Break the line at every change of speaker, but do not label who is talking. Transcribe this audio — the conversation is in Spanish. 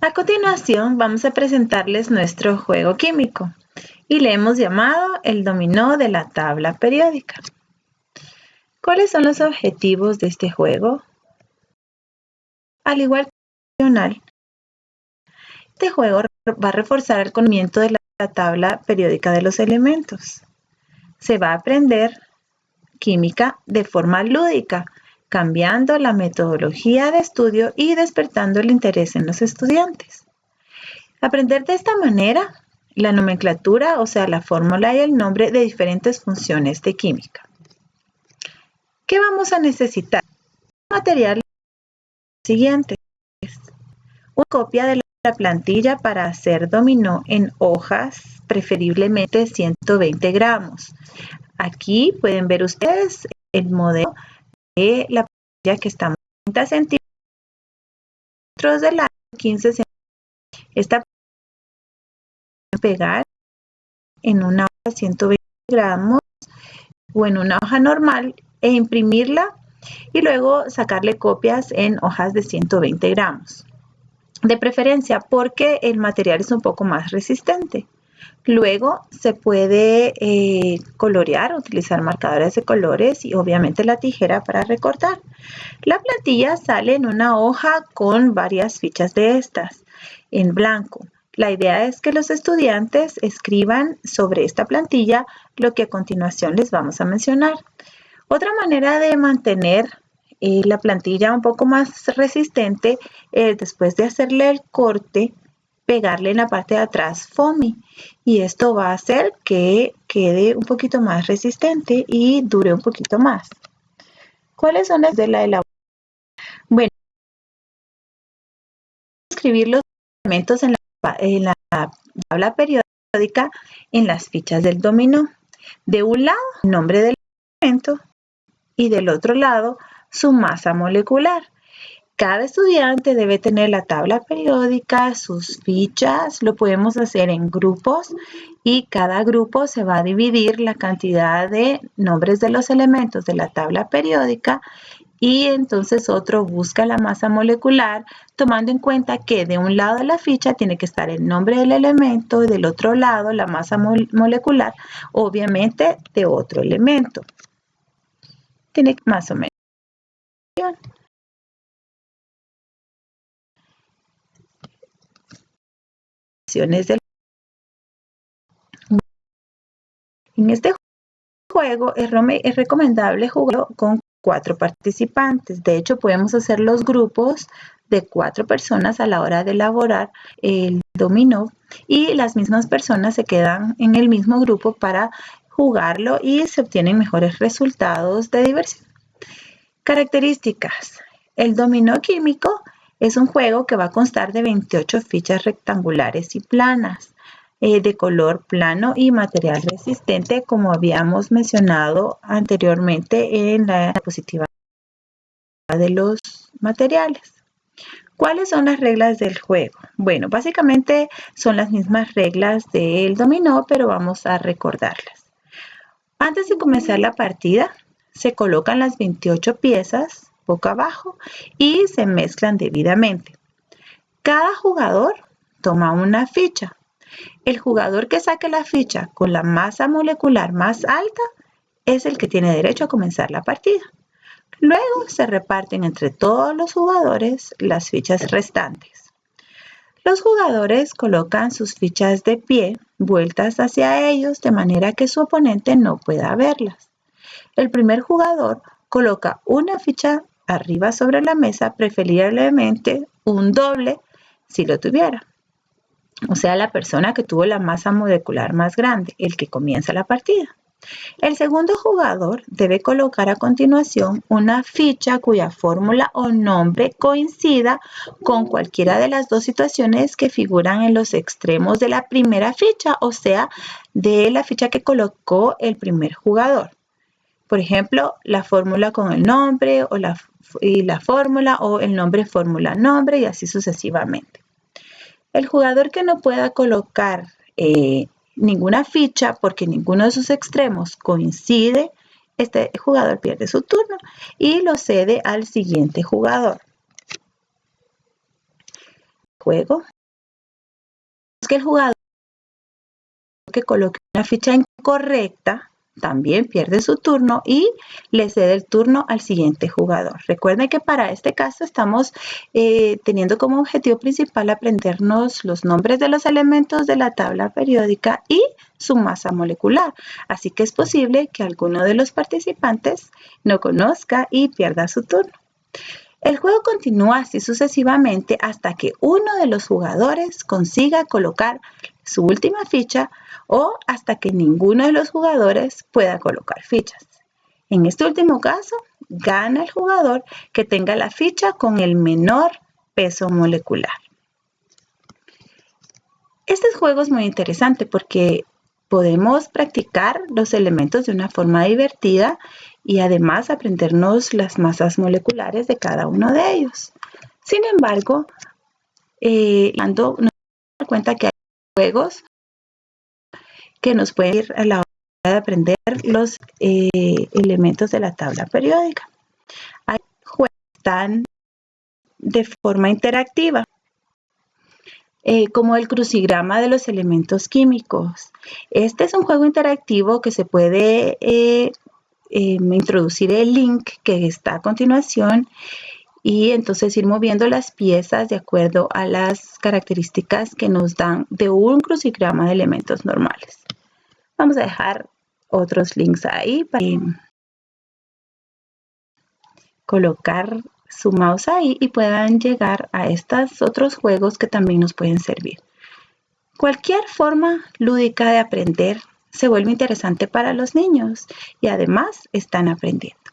A continuación vamos a presentarles nuestro juego químico y le hemos llamado el dominó de la tabla periódica. ¿Cuáles son los objetivos de este juego? Al igual que el tradicional, este juego va a reforzar el conocimiento de la tabla periódica de los elementos. Se va a aprender química de forma lúdica, cambiando la metodología de estudio y despertando el interés en los estudiantes. Aprender de esta manera la nomenclatura, o sea, la fórmula y el nombre de diferentes funciones de química. ¿Qué vamos a necesitar? Material siguiente. Una copia de la plantilla para hacer dominó en hojas, preferiblemente 120 gramos. Aquí pueden ver ustedes el modelo de la plantilla que estamos en 30 centímetros de largo, 15 centímetros. Esta puede pegar en una hoja de 120 gramos o en una hoja normal e imprimirla y luego sacarle copias en hojas de 120 gramos. De preferencia porque el material es un poco más resistente. Luego se puede colorear, utilizar marcadores de colores y obviamente la tijera para recortar. La plantilla sale en una hoja con varias fichas de estas en blanco. La idea es que los estudiantes escriban sobre esta plantilla lo que a continuación les vamos a mencionar. Otra manera de mantener la plantilla un poco más resistente es después de hacerle el corte, pegarle en la parte de atrás foamy y esto va a hacer que quede un poquito más resistente y dure un poquito más. ¿Cuáles son las de la elaboración? Bueno, escribir los elementos en la tabla periódica en las fichas del dominó. De un lado, el nombre del elemento y del otro lado, su masa molecular. Cada estudiante debe tener la tabla periódica, sus fichas, lo podemos hacer en grupos y cada grupo se va a dividir la cantidad de nombres de los elementos de la tabla periódica y entonces otro busca la masa molecular tomando en cuenta que de un lado de la ficha tiene que estar el nombre del elemento y del otro lado la masa molecular, obviamente de otro elemento. Tiene más o menos. En este juego es recomendable jugarlo con 4 participantes. De hecho, podemos hacer los grupos de 4 personas a la hora de elaborar el dominó y las mismas personas se quedan en el mismo grupo para jugarlo y se obtienen mejores resultados de diversión. Características. El dominó químico es un juego que va a constar de 28 fichas rectangulares y planas, de color plano y material resistente, como habíamos mencionado anteriormente en la diapositiva de los materiales. ¿Cuáles son las reglas del juego? Bueno, básicamente son las mismas reglas del dominó, pero vamos a recordarlas. Antes de comenzar la partida, se colocan las 28 piezas boca abajo y se mezclan debidamente. Cada jugador toma una ficha. El jugador que saque la ficha con la masa molecular más alta es el que tiene derecho a comenzar la partida. Luego se reparten entre todos los jugadores las fichas restantes. Los jugadores colocan sus fichas de pie vueltas hacia ellos de manera que su oponente no pueda verlas. El primer jugador coloca una ficha arriba sobre la mesa, preferiblemente un doble si lo tuviera. O sea, la persona que tuvo la masa molecular más grande, el que comienza la partida. El segundo jugador debe colocar a continuación una ficha cuya fórmula o nombre coincida con cualquiera de las dos situaciones que figuran en los extremos de la primera ficha, o sea, de la ficha que colocó el primer jugador. Por ejemplo, la fórmula con el nombre o la fórmula o el nombre fórmula nombre y así sucesivamente. El jugador que no pueda colocar ninguna ficha porque ninguno de sus extremos coincide, este jugador pierde su turno y lo cede al siguiente jugador. juego. Que el jugador que coloque una ficha incorrecta también pierde su turno y le cede el turno al siguiente jugador. Recuerden que para este caso estamos teniendo como objetivo principal aprendernos los nombres de los elementos de la tabla periódica y su masa molecular. Así que es posible que alguno de los participantes no conozca y pierda su turno. El juego continúa así sucesivamente hasta que uno de los jugadores consiga colocar su última ficha o hasta que ninguno de los jugadores pueda colocar fichas. En este último caso, gana el jugador que tenga la ficha con el menor peso molecular. Este juego es muy interesante porque podemos practicar los elementos de una forma divertida y además aprendernos las masas moleculares de cada uno de ellos. Sin embargo, nos damos cuenta que hay juegos que nos pueden ir a la hora de aprender los elementos de la tabla periódica. Hay juegos que están de forma interactiva, como el crucigrama de los elementos químicos. Este es un juego interactivo que se puede introducir el link que está a continuación y entonces ir moviendo las piezas de acuerdo a las características que nos dan de un crucigrama de elementos normales. Vamos a dejar otros links ahí para colocar su mouse ahí y puedan llegar a estos otros juegos que también nos pueden servir. Cualquier forma lúdica de aprender se vuelve interesante para los niños y además están aprendiendo.